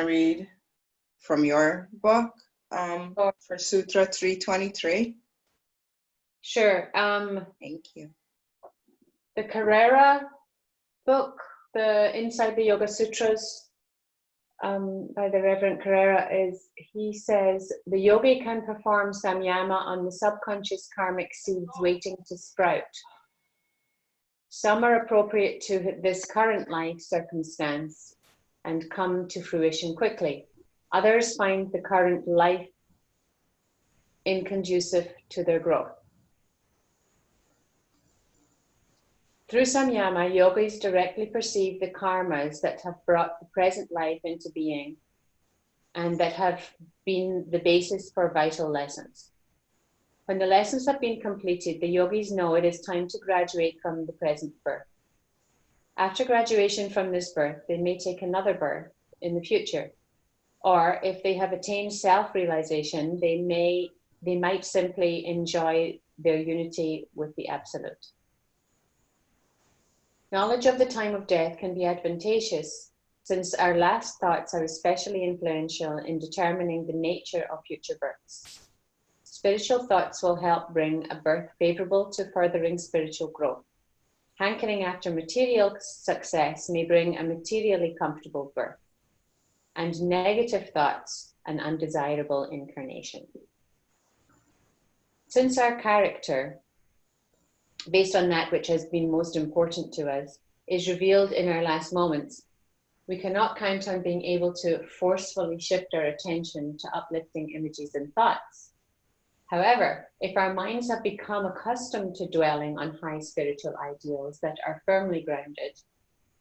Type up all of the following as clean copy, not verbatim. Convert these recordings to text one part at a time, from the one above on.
read from your book for Sutra 323? Sure. Thank you. The Carrera book, the Inside the Yoga Sutras, by the Reverend Carrera, he says, the yogi can perform samyama on the subconscious karmic seeds waiting to sprout. Some are appropriate to this current life circumstance and come to fruition quickly. Others find the current life inconducive to their growth. Through samyama, yogis directly perceive the karmas that have brought the present life into being and that have been the basis for vital lessons. When the lessons have been completed, the yogis know it is time to graduate from the present birth. After graduation from this birth, they may take another birth in the future. Or if they have attained self-realization, they might simply enjoy their unity with the Absolute. Knowledge of the time of death can be advantageous, since our last thoughts are especially influential in determining the nature of future births. Spiritual thoughts will help bring a birth favorable to furthering spiritual growth. Hankering after material success may bring a materially comfortable birth, and negative thoughts an undesirable incarnation. Since our character, based on that which has been most important to us, is revealed in our last moments, we cannot count on being able to forcefully shift our attention to uplifting images and thoughts. However, if our minds have become accustomed to dwelling on high spiritual ideals that are firmly grounded,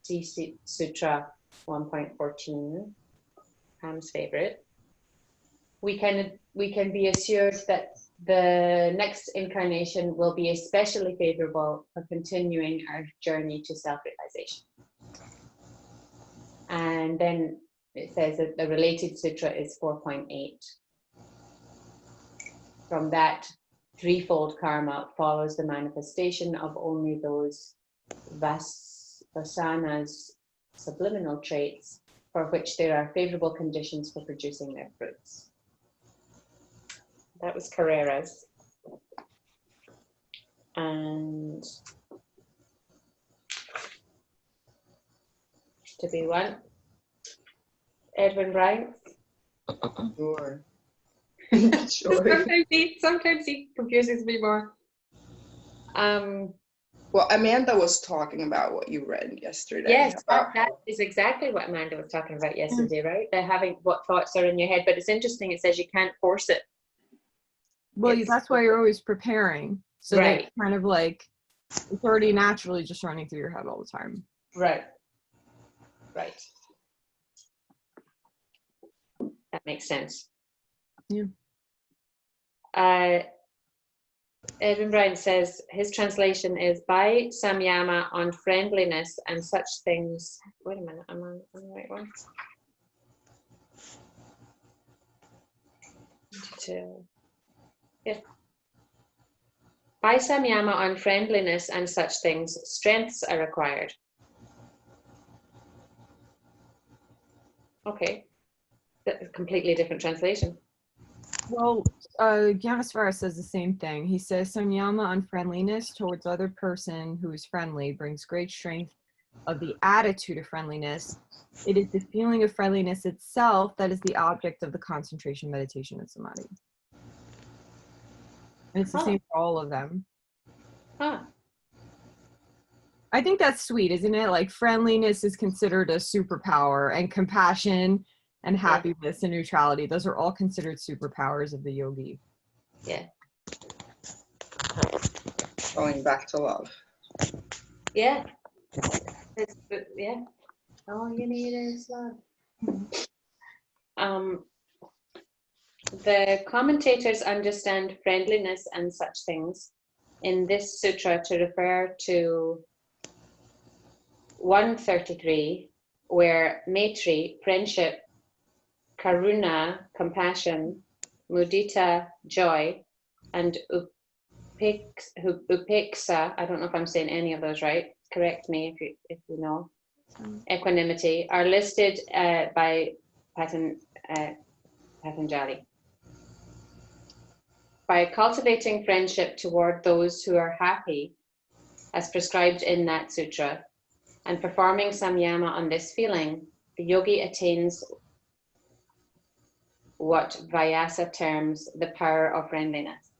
see Sutra 1.14, Pam's favorite, we can be assured that the next incarnation will be especially favorable for continuing our journey to self-realization. And then it says that the related sutra is 4.8. From that, threefold karma follows the manifestation of only those vasanas, subliminal traits, for which there are favorable conditions for producing their fruits. That was Carrera's. And to be one, Edwin Bryant. Sure. Sometimes he confuses me more. Well, Amanda was talking about what you read yesterday. Yes, that is exactly what Amanda was talking about yesterday, right? They're having what thoughts are in your head, but it's interesting. It says you can't force it. Well, that's why you're always preparing. So right. That kind of like, it's already naturally just running through your head all the time. Right. Right. That makes sense. Yeah. Edwin Bryant says his translation is by samyama on friendliness and such things. Wait a minute, I'm on the right one. Yeah. By samyama on friendliness and such things, strengths are required. Okay, that's a completely different translation. Well, Gyanasvara says the same thing. He says, samyama on friendliness towards other person who is friendly brings great strength of the attitude of friendliness. It is the feeling of friendliness itself that is the object of the concentration, meditation, and samadhi. And it's the same for all of them. Huh. I think that's sweet, isn't it? Like friendliness is considered a superpower, and compassion and happiness and neutrality, those are all considered superpowers of the yogi. Yeah. Going back to love. Yeah. Yeah. All you need is love. The commentators understand friendliness and such things in this sutra to refer to 133, where Maitri, friendship, Karuna, compassion, Mudita, joy, and Upeksa, I don't know if I'm saying any of those right, correct me if you know, equanimity, are listed by Patanjali. By cultivating friendship toward those who are happy, as prescribed in that sutra, and performing samyama on this feeling, the yogi attains what Vyasa terms the power of friendliness.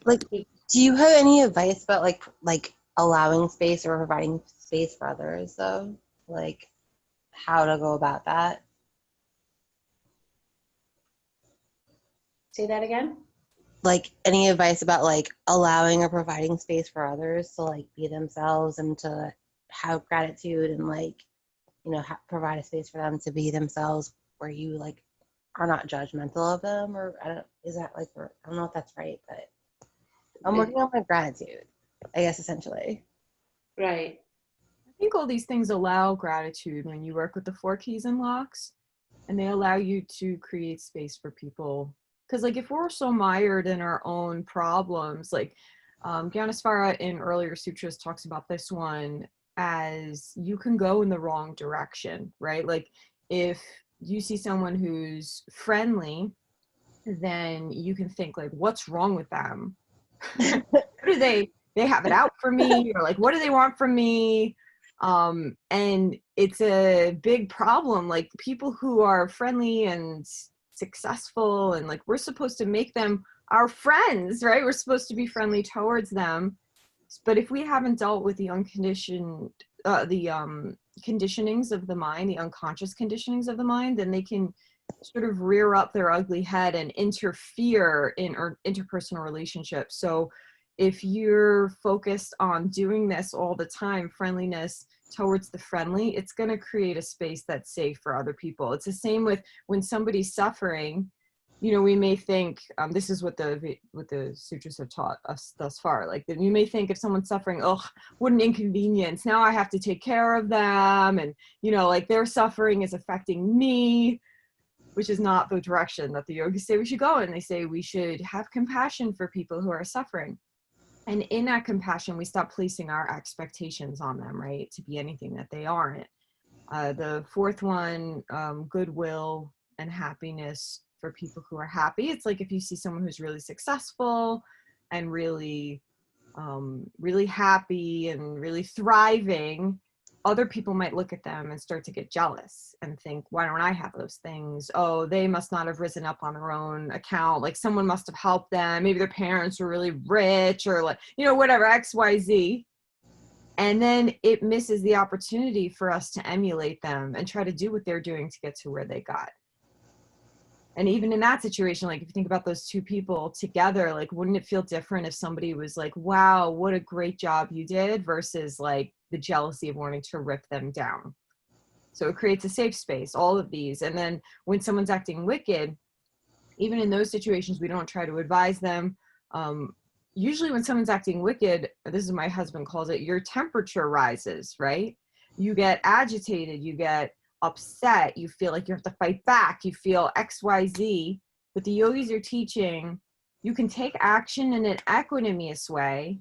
Like, do you have any advice about like allowing space or providing space for others, though? Like, how to go about that? Say that again? Like, any advice about like allowing or providing space for others to like be themselves and to have gratitude and like, you know, provide a space for them to be themselves where you like are not judgmental of them, or I don't know if that's right, but I'm working on my gratitude, I guess, essentially. Right. I think all these things allow gratitude when you work with the 4 keys and locks, and they allow you to create space for people. Because like if we're so mired in our own problems, like Gyanasvara in earlier sutras talks about this one as you can go in the wrong direction, right? Like if you see someone who's friendly, then you can think like, what's wrong with them? What do they have it out for me, or like what do they want from me? And it's a big problem. Like people who are friendly and successful, and like we're supposed to make them our friends, right? We're supposed to be friendly towards them. But if we haven't dealt with the unconditioned conditionings of the mind, the unconscious conditionings of the mind, then they can sort of rear up their ugly head and interfere in our interpersonal relationships. So if you're focused on doing this all the time, friendliness towards the friendly, it's going to create a space that's safe for other people. It's the same with when somebody's suffering. You know, we may think, this is what the sutras have taught us thus far. Like, you may think if someone's suffering, oh, what an inconvenience. Now I have to take care of them. And, you know, like their suffering is affecting me, which is not the direction that the yogis say we should go in. They say we should have compassion for people who are suffering. And in that compassion, we stop placing our expectations on them, right? To be anything that they aren't. The 4th one, goodwill and happiness for people who are happy. It's like if you see someone who's really successful and really happy and really thriving, other people might look at them and start to get jealous and think, why don't I have those things? Oh, they must not have risen up on their own account. Like someone must have helped them. Maybe their parents were really rich, or like, you know, whatever, X, Y, Z. And then it misses the opportunity for us to emulate them and try to do what they're doing to get to where they got. And even in that situation, like if you think about those 2 people together, like wouldn't it feel different if somebody was like, wow, what a great job you did, versus like the jealousy of wanting to rip them down. So it creates a safe space, all of these. And then when someone's acting wicked, even in those situations, we don't try to advise them. Usually when someone's acting wicked, this is my husband calls it, your temperature rises, right? You get agitated, you get upset, you feel like you have to fight back, you feel X, Y, Z. But the yogis are teaching you can take action in an equanimous way,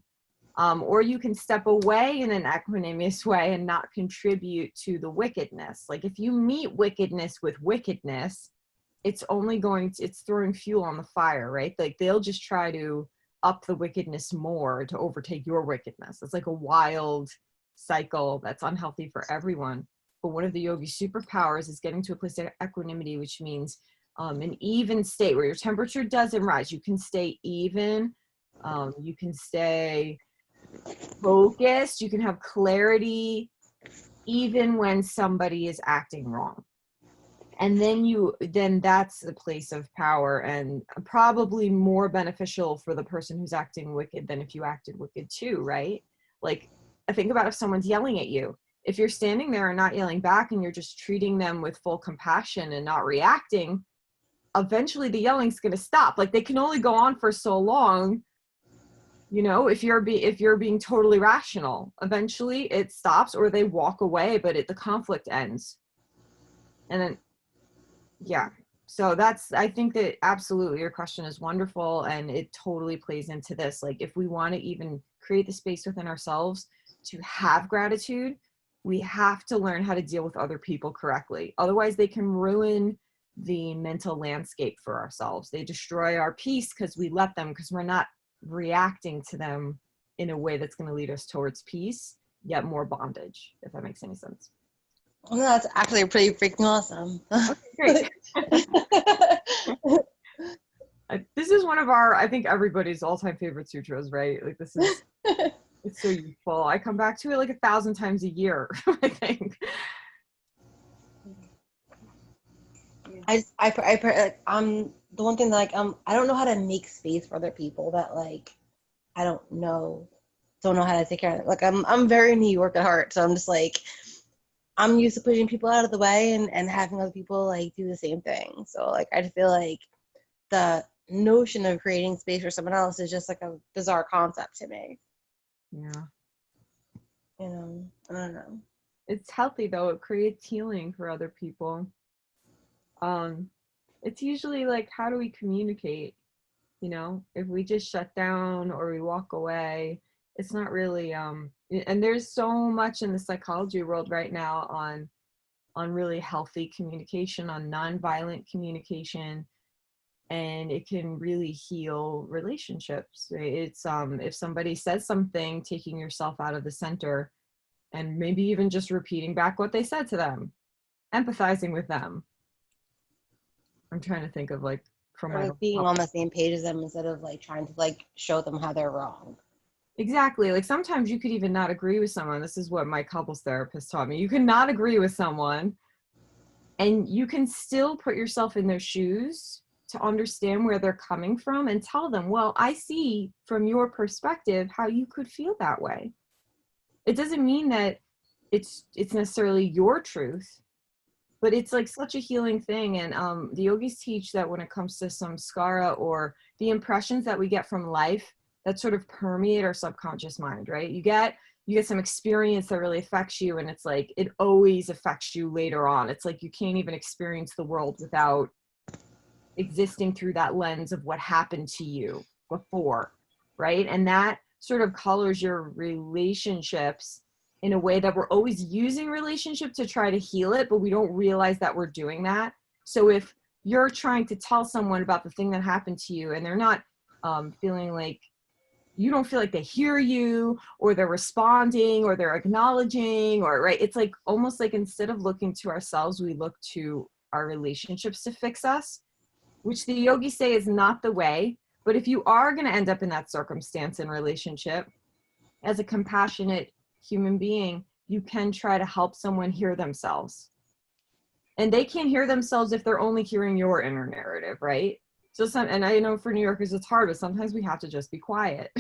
or you can step away in an equanimous way and not contribute to the wickedness. Like if you meet wickedness with wickedness, it's throwing fuel on the fire, right? Like they'll just try to up the wickedness more to overtake your wickedness. It's like a wild cycle that's unhealthy for everyone. But one of the yogi superpowers is getting to a place of equanimity, which means an even state where your temperature doesn't rise. You can stay even. You can stay focused. You can have clarity, even when somebody is acting wrong. And then that's the place of power, and probably more beneficial for the person who's acting wicked than if you acted wicked too, right? Like, I think about if someone's yelling at you. If you're standing there and not yelling back and you're just treating them with full compassion and not reacting, eventually the yelling's going to stop. Like they can only go on for so long, you know, if you're being totally rational. Eventually it stops, or they walk away, but the conflict ends. And then, yeah. So I think that absolutely your question is wonderful, and it totally plays into this. Like if we want to even create the space within ourselves to have gratitude, we have to learn how to deal with other people correctly. Otherwise, they can ruin the mental landscape for ourselves. They destroy our peace because we let them, because we're not reacting to them in a way that's going to lead us towards peace, yet more bondage, if that makes any sense. Well, no, that's actually pretty freaking awesome. Okay, great. This is one of our, I think, everybody's all-time favorite sutras, right? Like, this is, it's so useful. I come back to it like 1,000 times a year, I think. The one thing that like I don't know how to make space for other people that like I don't know how to take care of it. Like I'm very New York at heart, so I'm just like I'm used to pushing people out of the way and having other people like do the same thing. So like I just feel like the notion of creating space for someone else is just like a bizarre concept to me. Yeah. You know, I don't know. It's healthy though. It creates healing for other people. It's usually like, how do we communicate? You know, if we just shut down or we walk away, it's not really, and there's so much in the psychology world right now on really healthy communication, on nonviolent communication, and it can really heal relationships. Right? It's if somebody says something, taking yourself out of the center and maybe even just repeating back what they said to them, empathizing with them. I'm trying to think of like from Or my like being on the same page as them instead of like trying to like show them how they're wrong. Exactly. Like sometimes you could even not agree with someone. This is what my couples therapist taught me. You can not agree with someone and you can still put yourself in their shoes to understand where they're coming from and tell them, well, I see from your perspective how you could feel that way. It doesn't mean that it's necessarily your truth, but it's like such a healing thing. And the yogis teach that when it comes to samskara or the impressions that we get from life that sort of permeate our subconscious mind, right? You get some experience that really affects you, and it's like it always affects you later on. It's like you can't even experience the world without existing through that lens of what happened to you before, right? And that sort of colors your relationships in a way that we're always using relationship to try to heal it, but we don't realize that we're doing that. So if you're trying to tell someone about the thing that happened to you and they're not feeling like, you don't feel like they hear you or they're responding or they're acknowledging, or right, it's like almost like instead of looking to ourselves, we look to our relationships to fix us, which the yogis say is not the way. But if you are going to end up in that circumstance in relationship, as a compassionate human being, you can try to help someone hear themselves. And they can't hear themselves if they're only hearing your inner narrative, right? So and I know for New Yorkers it's hard, but sometimes we have to just be quiet.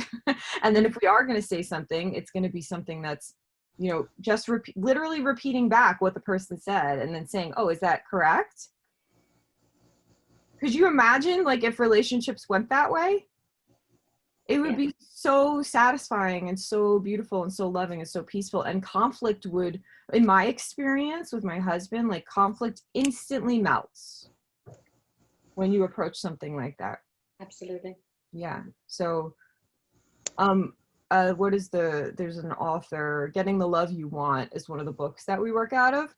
And then if we are going to say something, it's going to be something that's, you know, just literally repeating back what the person said and then saying, oh, is that correct? Could you imagine like if relationships went that way? It would be so satisfying and so beautiful and so loving and so peaceful. And conflict would, in my experience with my husband, like conflict instantly melts when you approach something like that. Absolutely. Yeah. So, there's an author, Getting the Love You Want is one of the books that we work out of.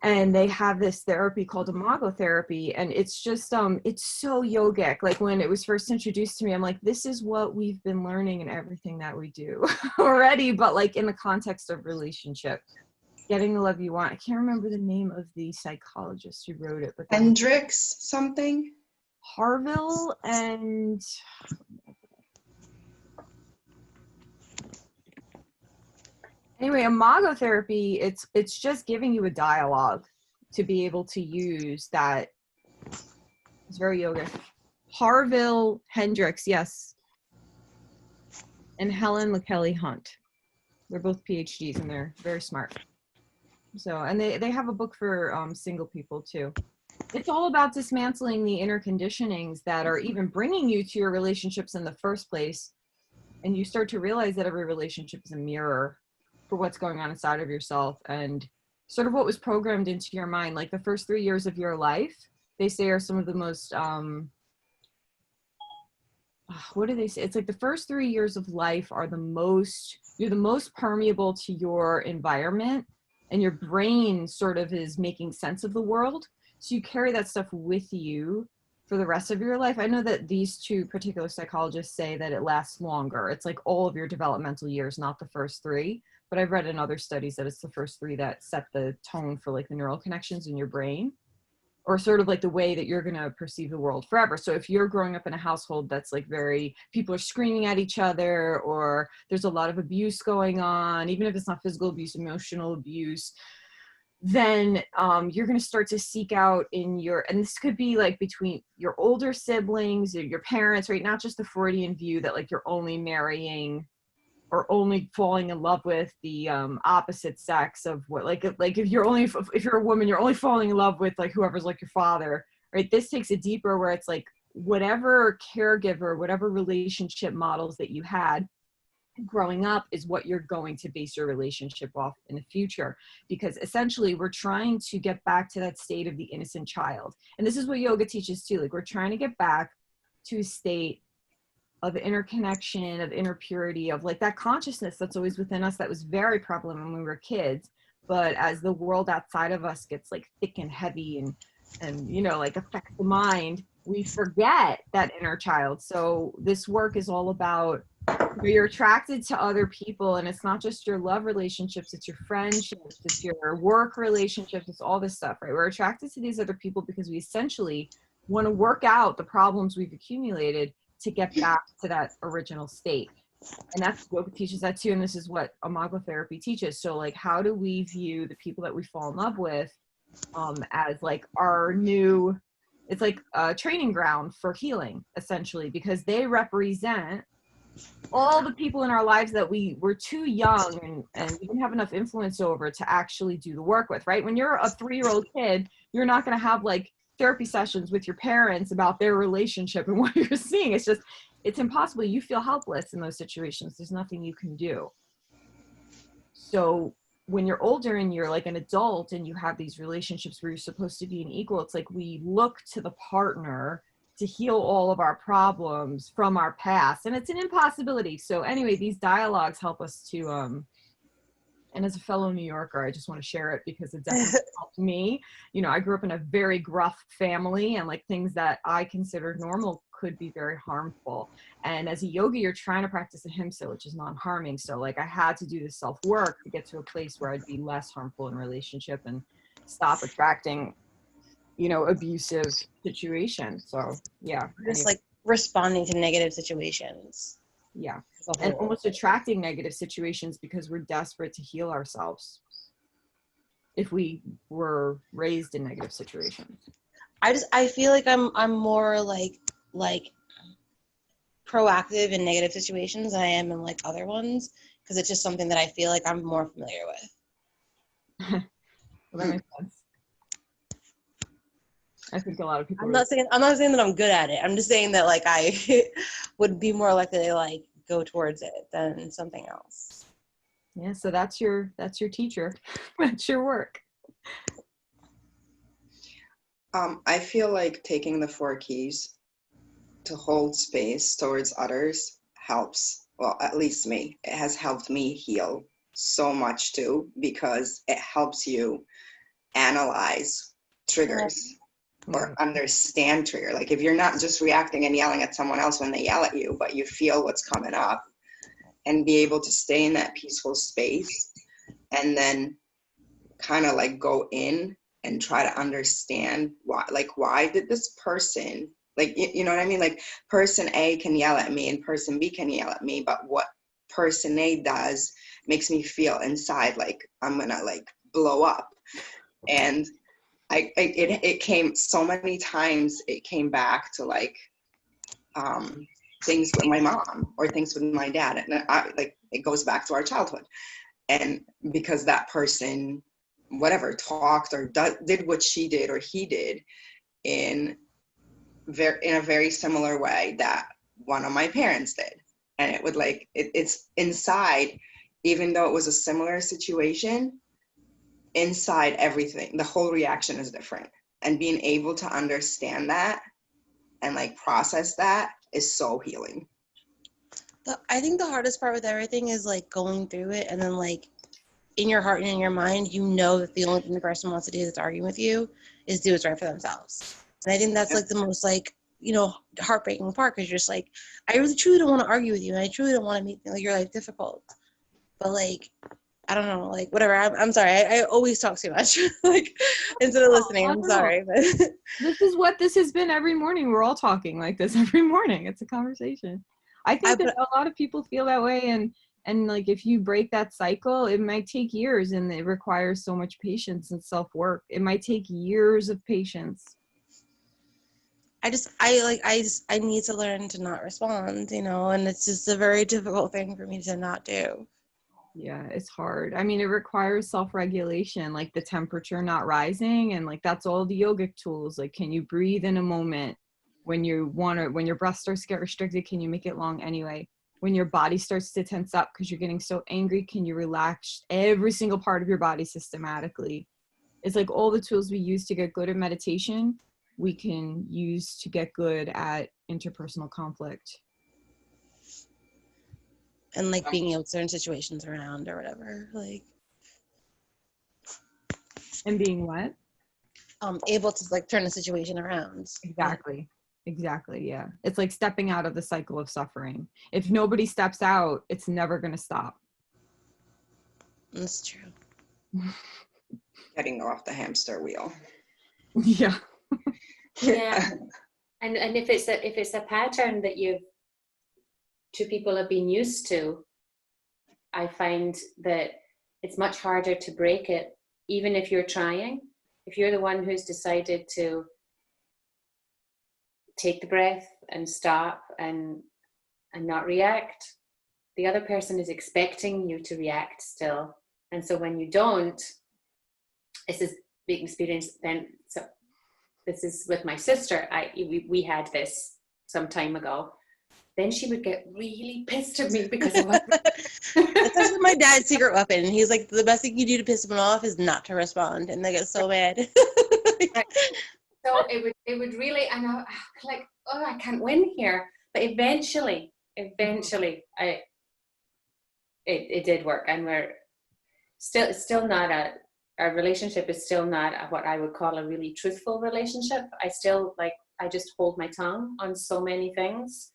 And they have this therapy called imago therapy. And it's just, it's so yogic. Like when it was first introduced to me, I'm like, this is what we've been learning in everything that we do already, but like in the context of relationship. Getting the Love You Want. I can't remember the name of the psychologist who wrote it, but Hendrix something? Harville and anyway, imago therapy, it's just giving you a dialogue to be able to use that. It's very yogic. Harville Hendrix, yes. And Helen LaKelly Hunt. They're both PhDs and they're very smart. So, and they have a book for single people too. It's all about dismantling the inner conditionings that are even bringing you to your relationships in the first place. And you start to realize that every relationship is a mirror for what's going on inside of yourself and sort of what was programmed into your mind. Like the first 3 years of your life, they say are some of the most what do they say? It's like the first 3 years of life are you're the most permeable to your environment, and your brain sort of is making sense of the world. So you carry that stuff with you for the rest of your life. I know that these two particular psychologists say that it lasts longer. It's like all of your developmental years, not the first 3. But I've read in other studies that it's the first 3 that set the tone for like the neural connections in your brain, or sort of like the way that you're going to perceive the world forever. So if you're growing up in a household that's like people are screaming at each other, or there's a lot of abuse going on, even if it's not physical abuse, emotional abuse, then you're going to start to seek out and this could be like between your older siblings or your parents, right? Not just the Freudian view that like you're only marrying or only falling in love with the opposite sex of what, like if you're a woman, you're only falling in love with like whoever's like your father, right? This takes it deeper, where it's like whatever caregiver, whatever relationship models that you had growing up is what you're going to base your relationship off in the future. Because essentially we're trying to get back to that state of the innocent child. And this is what yoga teaches too. Like we're trying to get back to a state of interconnection, of inner purity, of like that consciousness that's always within us that was very prevalent when we were kids. But as the world outside of us gets like thick and heavy and you know, like affects the mind, we forget that inner child. So this work is all about, you're attracted to other people, and it's not just your love relationships, it's your friendships, it's your work relationships, it's all this stuff, right? We're attracted to these other people because we essentially want to work out the problems we've accumulated to get back to that original state. And that's yoga teaches that too, and this is what imago therapy teaches. So like, how do we view the people that we fall in love with as like our new, it's like a training ground for healing, essentially, because they represent all the people in our lives that we were too young and we didn't have enough influence over to actually do the work with, right? When you're a 3-year-old kid, you're not going to have like therapy sessions with your parents about their relationship and what you're seeing. It's impossible. You feel helpless in those situations. There's nothing you can do. So when you're older and you're like an adult and you have these relationships where you're supposed to be an equal, it's like we look to the partner to heal all of our problems from our past, and it's an impossibility. So anyway, these dialogues help us to and as a fellow New Yorker, I just want to share it because it definitely helped me. You know, I grew up in a very gruff family, and like things that I considered normal could be very harmful. And as a yogi, you're trying to practice ahimsa, which is non-harming. So like I had to do this self-work to get to a place where I'd be less harmful in relationship and stop attracting, you know, abusive situations. So yeah. Just like responding to negative situations. Yeah. And almost attracting negative situations because we're desperate to heal ourselves if we were raised in negative situations. I feel like I'm more like proactive in negative situations than I am in like other ones, because it's just something that I feel like I'm more familiar with. Well, that makes sense. I think a lot of people. I'm not saying that I'm good at it. I'm just saying that like I would be more likely to like go towards it than something else. Yeah, so that's your teacher. That's your work. I feel like taking the 4 keys to hold space towards others helps. Well, at least me. It has helped me heal so much too, because it helps you analyze triggers or understand trigger. Like if you're not just reacting and yelling at someone else when they yell at you, but you feel what's coming up and be able to stay in that peaceful space and then kind of like go in and try to understand why did this person, like, you know what I mean? Like person A can yell at me and person B can yell at me, but what person A does makes me feel inside like I'm gonna like blow up. And it came so many times, it came back to like things with my mom or things with my dad, and it goes back to our childhood. And because that person whatever talked or did what she did or he did in a very similar way that one of my parents did, and it would like it's inside, even though it was a similar situation, inside everything the whole reaction is different. And being able to understand that and like process that is so healing. I think the hardest part with everything is like going through it, and then like in your heart and in your mind, you know that the only thing the person wants to do that's arguing with you is do what's right for themselves. And I think that's like the most like, you know, heartbreaking part, because you're just like, I really truly don't want to argue with you, and I truly don't want to make like your life difficult. But like, I don't know, like whatever. I'm sorry. I always talk too much, like instead of listening. I'm sorry, but this is what this has been every morning. We're all talking like this every morning. It's a conversation. I think that a lot of people feel that way, and like if you break that cycle, it might take years, and it requires so much patience and self-work. It might take years of patience. I need to learn to not respond, you know, and it's just a very difficult thing for me to not do. Yeah, it's hard. I mean, it requires self-regulation, like the temperature not rising, and like that's all the yogic tools. Like, can you breathe in a moment? When your breath starts to get restricted, can you make it long anyway? When your body starts to tense up because you're getting so angry, can you relax every single part of your body systematically? It's like all the tools we use to get good at meditation, we can use to get good at interpersonal conflict. And like being able to turn situations around or whatever, like. And being what? Able to like turn the situation around. Exactly, yeah. It's like stepping out of the cycle of suffering. If nobody steps out, it's never going to stop. That's true. Getting off the hamster wheel. Yeah. Yeah. And if it's a pattern that two people have been used to, I find that it's much harder to break it, even if you're trying. If you're the one who's decided to take the breath and stop and not react, the other person is expecting you to react still. And so when you don't, this is big experience. Then, so this is with my sister. We had this some time ago. Then she would get really pissed at me because I wasn't. That's actually my dad's secret weapon. He's like, the best thing you do to piss someone off is not to respond, and they get so mad. So it would really, and I like, oh, I can't win here. But eventually, it did work, and we're still not our relationship is still not what I would call a really truthful relationship. I just hold my tongue on so many things,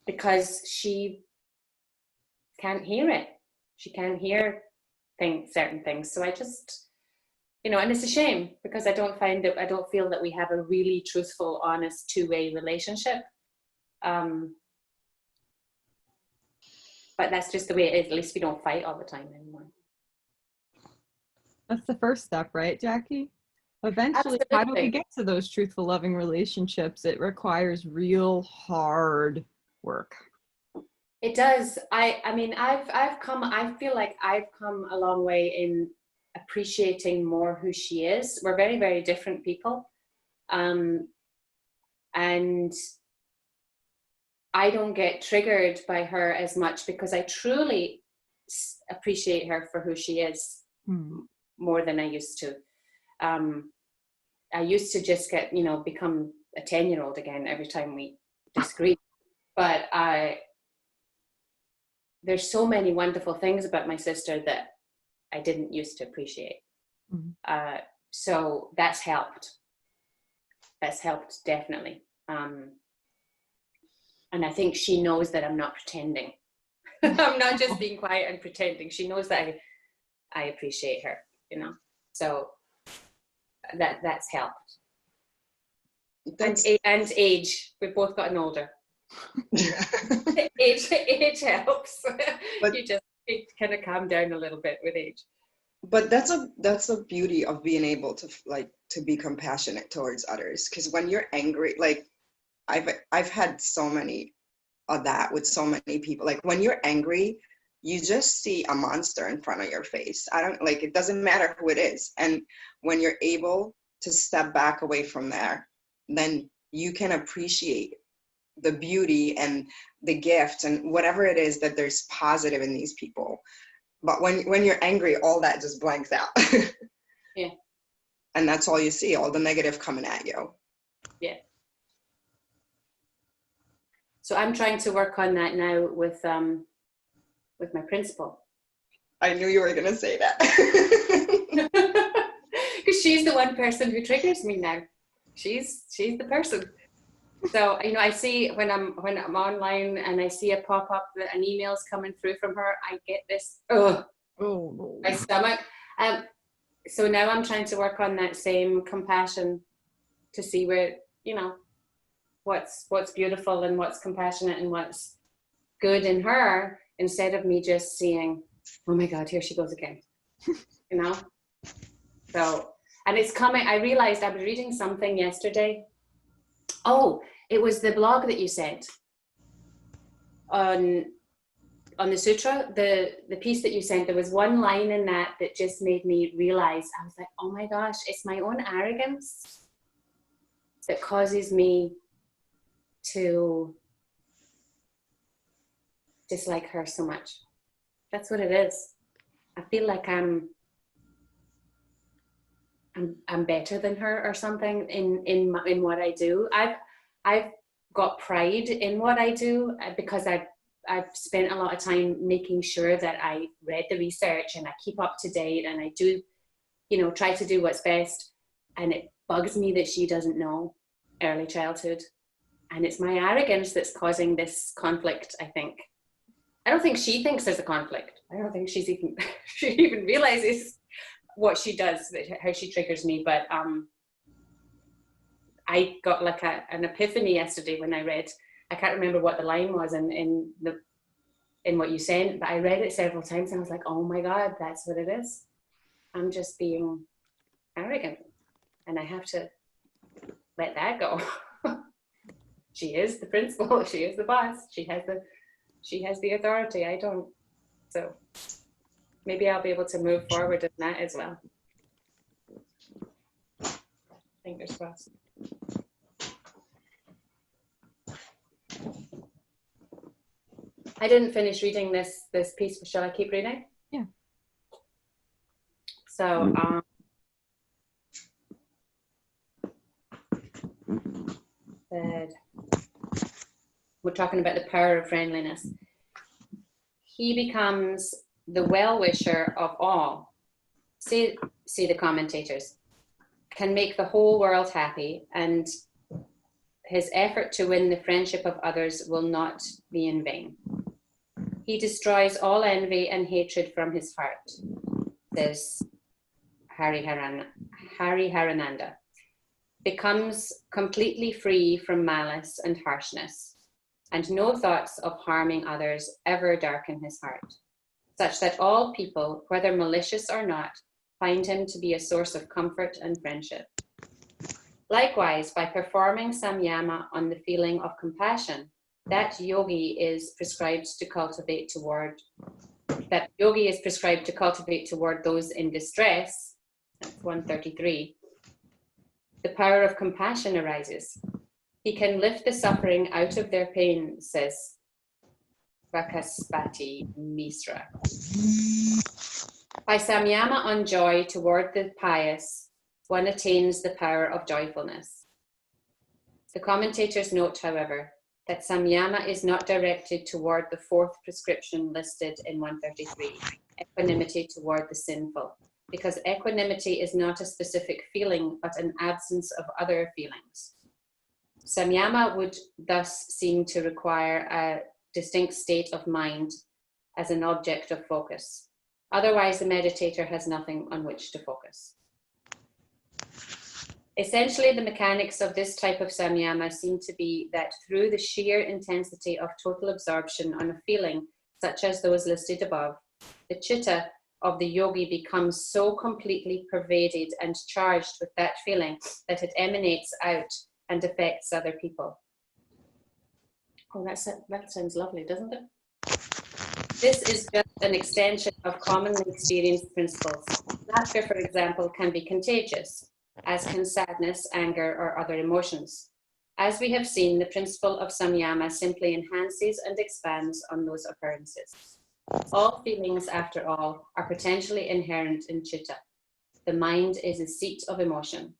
because she can't hear it. She can't hear certain things. So I just, and it's a shame, because I don't feel that we have a really truthful, honest, two-way relationship. But that's just the way it is. At least we don't fight all the time anymore. That's the first step, right, Jackie? Eventually, Absolutely. how do we get to those truthful, loving relationships? It requires real hard work. It does. I feel like I've come a long way in appreciating more who she is. We're very, very different people. And I don't get triggered by her as much, because I truly appreciate her for who she is more than I used to. I used to just become a 10-year-old again every time we disagree. But there's so many wonderful things about my sister that I didn't used to appreciate. So that's helped. That's helped, definitely. And I think she knows that I'm not pretending. I'm not just being quiet and pretending. She knows that I appreciate her, So that's helped. And age. We've both gotten older. age helps. But it kind of calm down a little bit with age. But that's a beauty of being able to be compassionate towards others. Because when you're angry, like I've had so many of that with so many people. Like when you're angry, you just see a monster in front of your face. It doesn't matter who it is. And when you're able to step back away from there, then you can appreciate the beauty and the gift and whatever it is that there's positive in these people. But when you're angry, all that just blanks out. Yeah. And that's all you see, all the negative coming at you. Yeah. So I'm trying to work on that now with my principal. I knew you were going to say that. Because she's the one person who triggers me now. She's the person. So, you know, I see when I'm online and I see a pop up that an email's coming through from her, I get this my stomach. So now I'm trying to work on that same compassion to see where, you know, what's beautiful and what's compassionate and what's good in her, instead of me just seeing, oh my God, here she goes again. You know? So, and it's coming. I realized I was reading something yesterday. Oh, it was the blog that you sent on the sutra, the piece that you sent. There was one line in that just made me realize, I was like, oh my gosh, it's my own arrogance that causes me to dislike her so much. That's what it is. I feel like I'm better than her or something in what I do. I've got pride in what I do because I've spent a lot of time making sure that I read the research and I keep up to date and I do, you know, try to do what's best. And it bugs me that she doesn't know early childhood. And it's my arrogance that's causing this conflict, I think. I don't think she thinks there's a conflict. I don't think she even realizes what she does, how she triggers me. But I got like an epiphany yesterday when I read, I can't remember what the line was in what you sent, but I read it several times and I was like, oh my God, that's what it is. I'm just being arrogant and I have to let that go. She is the principal, she is the boss, she has the authority, I don't. So maybe I'll be able to move forward in that as well. Fingers crossed. I didn't finish reading this piece, but shall I keep reading? Yeah. So, we're talking about the power of friendliness. He becomes the well-wisher of all, say the commentators, can make the whole world happy, and his effort to win the friendship of others will not be in vain. He destroys all envy and hatred from his heart, says Hariharananda, becomes completely free from malice and harshness, and no thoughts of harming others ever darken his heart, such that all people, whether malicious or not, find him to be a source of comfort and friendship. Likewise, by performing samyama on the feeling of compassion, that yogi is prescribed to cultivate toward those in distress. That's 133. The power of compassion arises. He can lift the suffering out of their pain, says Vakaspati Misra. By samyama on joy toward the pious, one attains the power of joyfulness. The commentators note, however, that samyama is not directed toward the fourth prescription listed in 133, equanimity toward the sinful, because equanimity is not a specific feeling, but an absence of other feelings. Samyama would thus seem to require a distinct state of mind as an object of focus. Otherwise, the meditator has nothing on which to focus. Essentially, the mechanics of this type of samyama seem to be that through the sheer intensity of total absorption on a feeling, such as those listed above, the chitta of the yogi becomes so completely pervaded and charged with that feeling that it emanates out and affects other people. Oh, that sounds lovely, doesn't it? This is just an extension of commonly experienced principles. Laughter, for example, can be contagious, as can sadness, anger, or other emotions. As we have seen, the principle of samyama simply enhances and expands on those occurrences. All feelings, after all, are potentially inherent in chitta. The mind is a seat of emotion.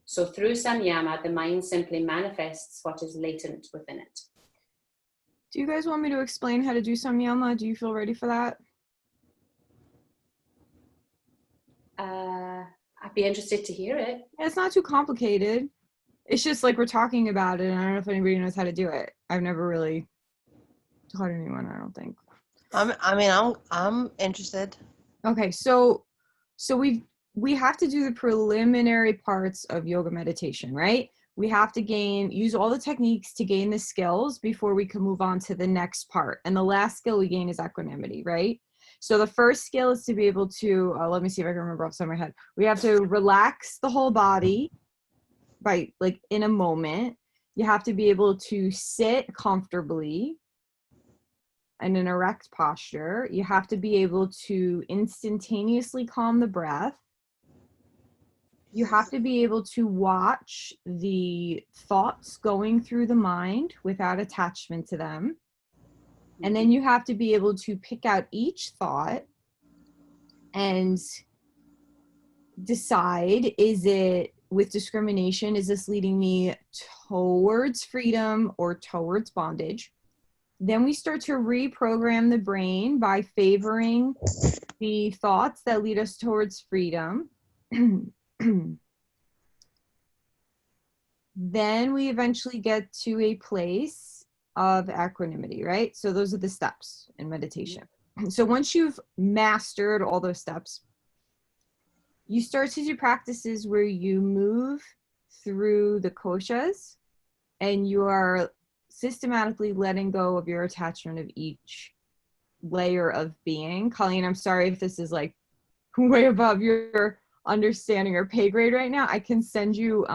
So through samyama, the mind simply manifests what is latent within it. Do you guys want me to explain how to do samyama? Do you feel ready for that? I'd be interested to hear it. Yeah, it's not too complicated. It's just like we're talking about it, and I don't know if anybody knows how to do it. I've never really taught anyone, I don't think. I'm interested. Okay, so we have to do the preliminary parts of yoga meditation, right? We have to use all the techniques to gain the skills before we can move on to the next part. And the last skill we gain is equanimity, right? So the first skill is to be able to, let me see if I can remember off the top of my head. We have to relax the whole body by like in a moment. You have to be able to sit comfortably in an erect posture. You have to be able to instantaneously calm the breath. You have to be able to watch the thoughts going through the mind without attachment to them. And then you have to be able to pick out each thought and decide, is it with discrimination? Is this leading me towards freedom or towards bondage? Then we start to reprogram the brain by favoring the thoughts that lead us towards freedom. Then we eventually get to a place of equanimity, right? So those are the steps in meditation. So once you've mastered all those steps, you start to do practices where you move through the koshas and you are systematically letting go of your attachment of each layer of being. Colleen, I'm sorry if this is like way above your understanding or pay grade right now. I can send you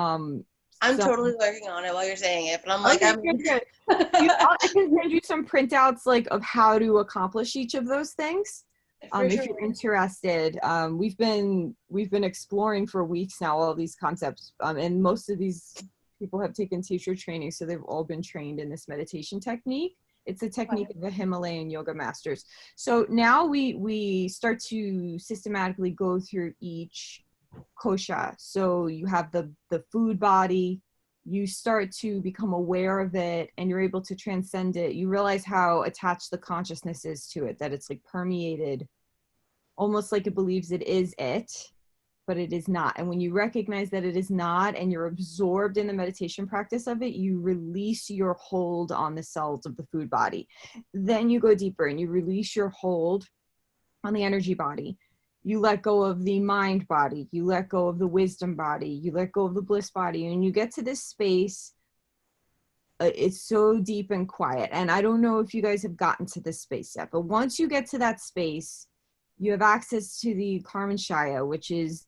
I'm totally working on it while you're saying it, but I'm like, okay, good. I can send you some printouts like of how to accomplish each of those things. If you're interested. We've been exploring for weeks now all these concepts, and most of these people have taken teacher training, so they've all been trained in this meditation technique. It's a technique of the Himalayan yoga masters. So now we start to systematically go through each kosha. So you have the food body, you start to become aware of it, and you're able to transcend it. You realize how attached the consciousness is to it, that it's like permeated, almost like it believes it is it, but it is not. And when you recognize that it is not, and you're absorbed in the meditation practice of it, you release your hold on the cells of the food body. Then you go deeper and you release your hold on the energy body. You let go of the mind body, you let go of the wisdom body, you let go of the bliss body, and you get to this space. It's so deep and quiet. And I don't know if you guys have gotten to this space yet, but once you get to that space, you have access to the Karman Shaya, which is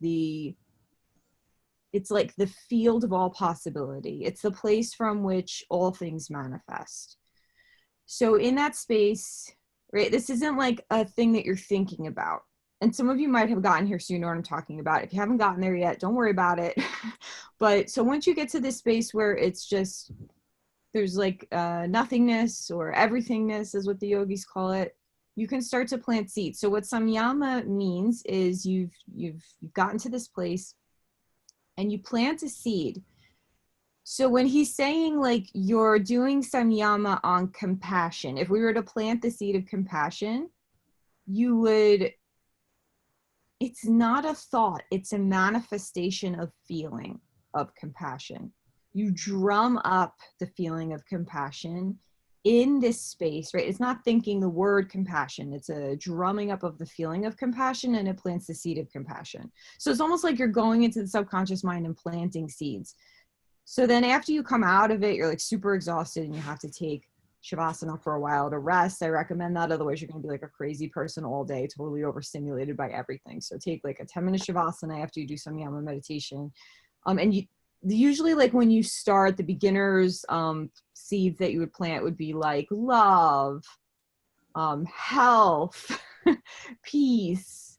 it's like the field of all possibility. It's the place from which all things manifest. So in that space, right, this isn't like a thing that you're thinking about. And some of you might have gotten here, so you know what I'm talking about. If you haven't gotten there yet, don't worry about it. But so once you get to this space where it's just, there's like nothingness or everythingness is what the yogis call it, you can start to plant seeds. So what samyama means is you've gotten to this place and you plant a seed. So when he's saying like you're doing samyama on compassion, if we were to plant the seed of compassion, it's not a thought, it's a manifestation of feeling of compassion. You drum up the feeling of compassion in this space, right? It's not thinking the word compassion, it's a drumming up of the feeling of compassion, and it plants the seed of compassion. So it's almost like you're going into the subconscious mind and planting seeds. So then after you come out of it, you're like super exhausted and you have to take Shavasana for a while to rest. I recommend that. Otherwise, you're going to be like a crazy person all day, totally overstimulated by everything. So take like a 10-minute Shavasana after you do some Yama meditation. And usually like when you start, the beginners seeds that you would plant would be like love, health, peace,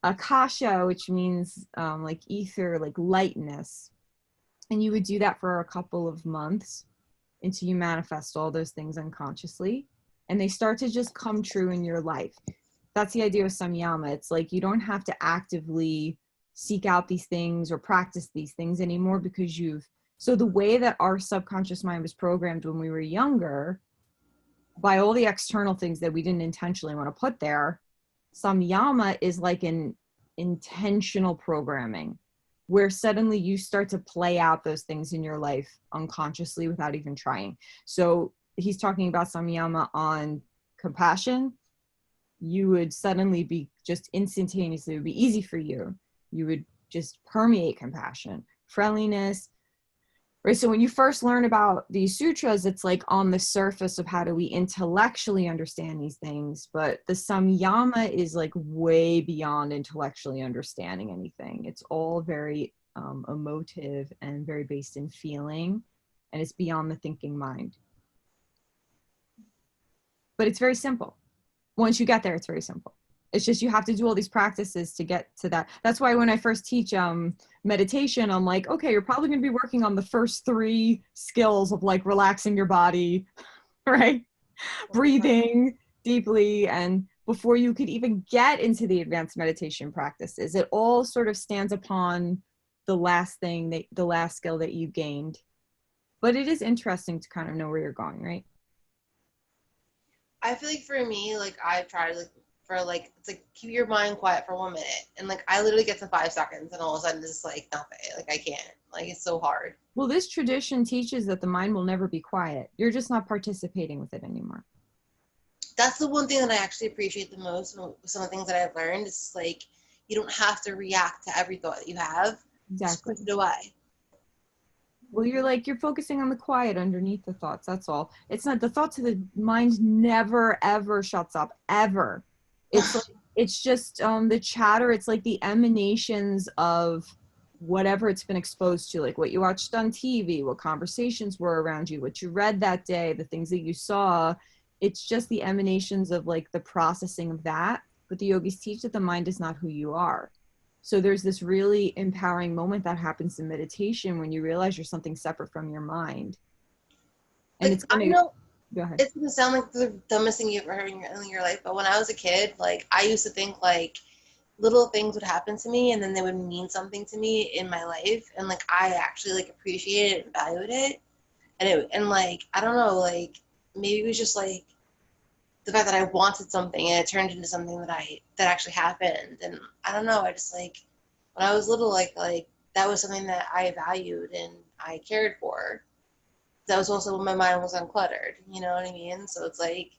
akasha, which means like ether, like lightness. And you would do that for a couple of months until you manifest all those things unconsciously, and they start to just come true in your life. That's the idea of samyama. It's like you don't have to actively seek out these things or practice these things anymore, because so the way that our subconscious mind was programmed when we were younger by all the external things that we didn't intentionally want to put there, samyama is like an intentional programming where suddenly you start to play out those things in your life unconsciously without even trying. So he's talking about samyama on compassion. You would suddenly be just instantaneously, it would be easy for you. You would just permeate compassion, friendliness, right? So when you first learn about these sutras, it's like on the surface of how do we intellectually understand these things, but the samyama is like way beyond intellectually understanding anything. It's all very emotive and very based in feeling, and it's beyond the thinking mind. But it's very simple. Once you get there, it's very simple. It's just you have to do all these practices to get to that. That's why when I first teach meditation, I'm like, okay, you're probably going to be working on the first 3 skills of like relaxing your body, right? Breathing deeply. And before you could even get into the advanced meditation practices, it all sort of stands upon the last skill that you gained. But it is interesting to kind of know where you're going, right? I feel like for me, like I've tried like for like it's like keep your mind quiet for 1 minute, and like I literally get to 5 seconds, and all of a sudden it's just like nothing. Like I can't. Like it's so hard. Well, this tradition teaches that the mind will never be quiet. You're just not participating with it anymore. That's the one thing that I actually appreciate the most. Some of the things that I've learned is like you don't have to react to every thought that you have. Exactly. Just put it away. Well, you're focusing on the quiet underneath the thoughts. That's all. It's not the thoughts of the mind never ever shuts up ever. It's like, it's just the chatter. It's like the emanations of whatever it's been exposed to, like what you watched on TV, what conversations were around you, what you read that day, the things that you saw. It's just the emanations of like the processing of that. But the yogis teach that the mind is not who you are. So there's this really empowering moment that happens in meditation when you realize you're something separate from your mind. And Like, it's gonna go ahead. It's gonna sound like the dumbest thing you've ever heard in your life, but when I was a kid, like I used to think like little things would happen to me and then they would mean something to me in my life, and like I actually like appreciated it and valued it, and like I don't know, like maybe it was just like the fact that I wanted something and it turned into something that actually happened, and I don't know, I just like when I was little, like that was something that I valued and I cared for. That was also when my mind was uncluttered, you know what I mean? So it's like,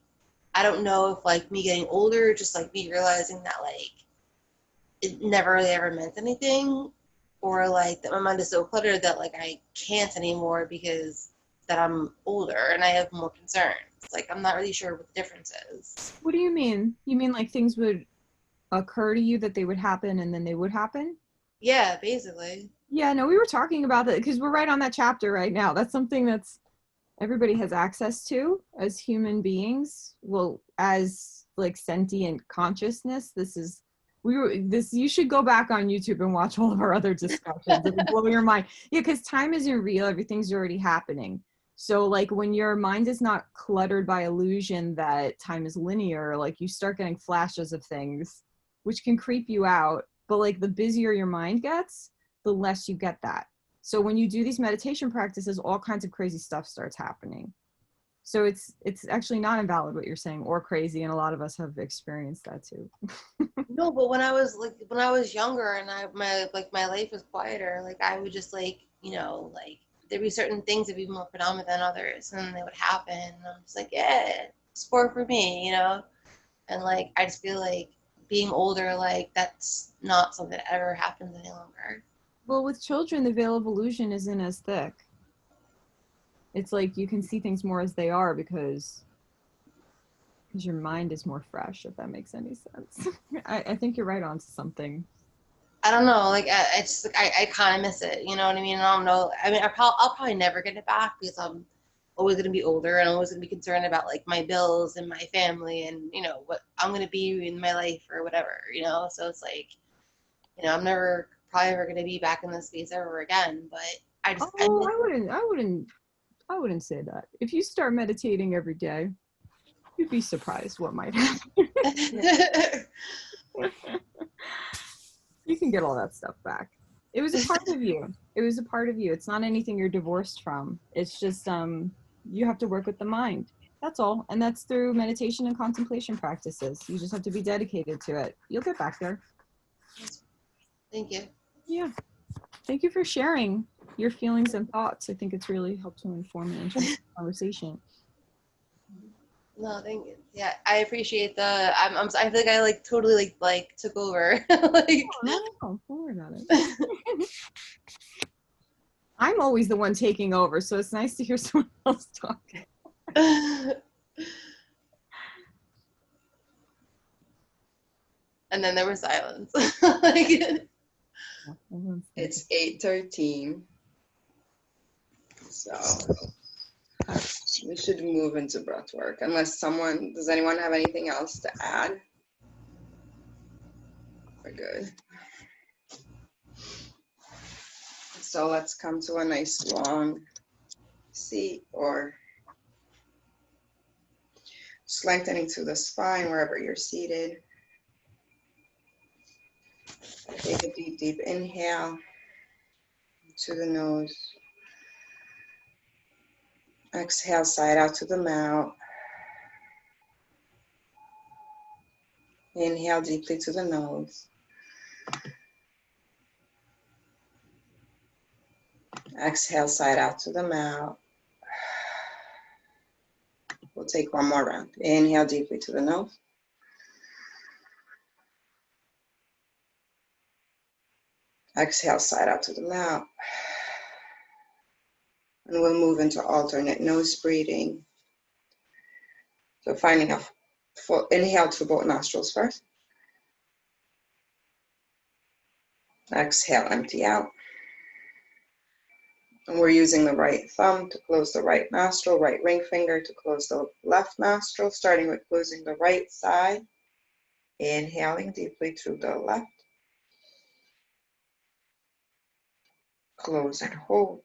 I don't know if like me getting older, just like me realizing that like it never really ever meant anything, or like that my mind is so cluttered that like I can't anymore because that I'm older and I have more concerns. Like I'm not really sure what the difference is. What do you mean? You mean like things would occur to you that they would happen and then they would happen? Yeah, basically. Yeah, no, we were talking about that because we're right on that chapter right now. That's something that's everybody has access to as human beings. Well, as like sentient consciousness, you should go back on YouTube and watch all of our other discussions. It will blow your mind. Yeah, because time isn't real. Everything's already happening. So like when your mind is not cluttered by illusion that time is linear, like you start getting flashes of things, which can creep you out. But like the busier your mind gets, the less you get that. So when you do these meditation practices, all kinds of crazy stuff starts happening. So it's actually not invalid what you're saying or crazy, and a lot of us have experienced that too. No, but when I was younger and my life was quieter, like I would just like, you know, like there'd be certain things that'd be more predominant than others, and then they would happen. And I'm just like, yeah, sport for me, you know? And like I just feel like being older, like that's not something that ever happens any longer. Well, with children, the veil of illusion isn't as thick. It's like you can see things more as they are because your mind is more fresh, if that makes any sense. I think you're right on to something. I don't know, like it's like I kind of miss it, you know what I mean? I don't know. I mean, I'll probably never get it back because I'm always going to be older and I'm always going to be concerned about like my bills and my family and, you know, what I'm going to be in my life or whatever, you know? So it's like, you know, I'm probably never going to be back in this space ever again, but I wouldn't say that. If you start meditating every day, you'd be surprised what might happen. You can get all that stuff back. It was a part of you. It was a part of you. It's not anything you're divorced from. It's just you have to work with the mind. That's all. And that's through meditation and contemplation practices. You just have to be dedicated to it. You'll get back there. Thank you. Yeah. Thank you for sharing your feelings and thoughts. I think it's really helped to inform and interesting conversation. No, thank you. Yeah, I appreciate the. I feel like I like totally like took over. Like. No, don't worry about it. I'm always the one taking over, so it's nice to hear someone else talk. And then there was silence. Like, It's 8:13. So we should move into breath work. Unless does anyone have anything else to add? We're good. So let's come to a nice long seat or lengthening to the spine wherever you're seated. Take a deep, deep inhale to the nose. Exhale, side out to the mouth. Inhale deeply to the nose. Exhale, side out to the mouth. We'll take one more round. Inhale deeply to the nose. Exhale, side out to the mouth. And we'll move into alternate nose breathing. So finding a full inhale through both nostrils first. Exhale, empty out. And we're using the right thumb to close the right nostril, right ring finger to close the left nostril, starting with closing the right side. Inhaling deeply through the left. Close and hold.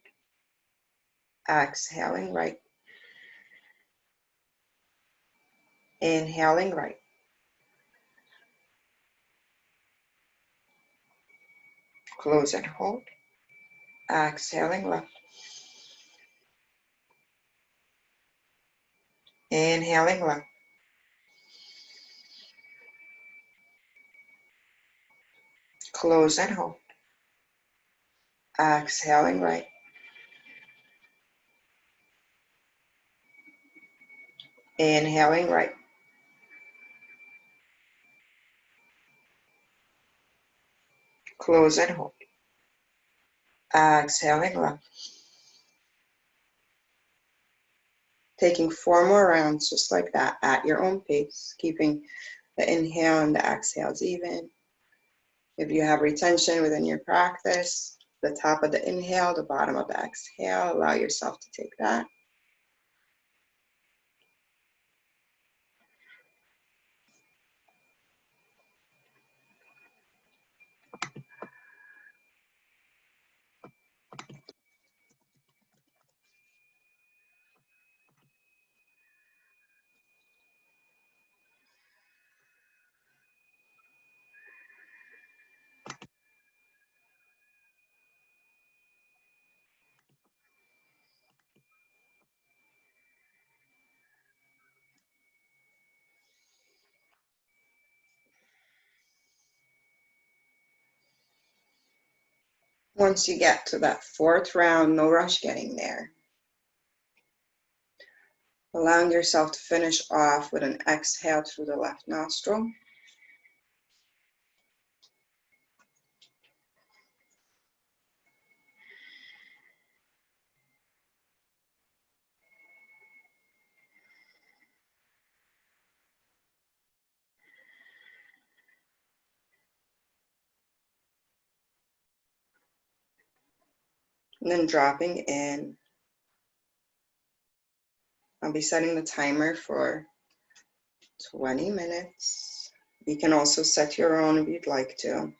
Exhaling right. Inhaling right. Close and hold. Exhaling left. Inhaling left. Close and hold. Exhaling right. Inhaling right. Close and hold. Exhaling left. Taking 4 more rounds just like that at your own pace, keeping the inhale and the exhales even. If you have retention within your practice, the top of the inhale, the bottom of the exhale, allow yourself to take that. Once you get to that 4th round, no rush getting there. Allowing yourself to finish off with an exhale through the left nostril. And then dropping in. I'll be setting the timer for 20 minutes. You can also set your own if you'd like to.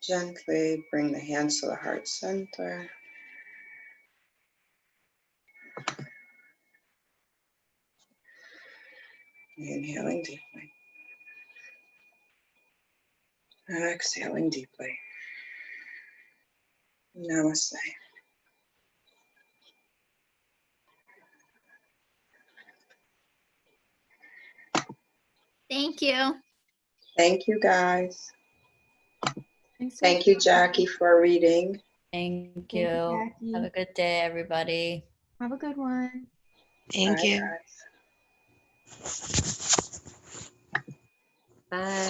Gently bring the hands to the heart center. Inhaling deeply. Exhaling deeply. Namaste. Thank you. Thank you, guys. Thanks, Thank you, Jackie, for reading. Thank Thank you. you, Jackie. Have a good day, everybody. Have a good one. Thank Bye, you. guys. Bye.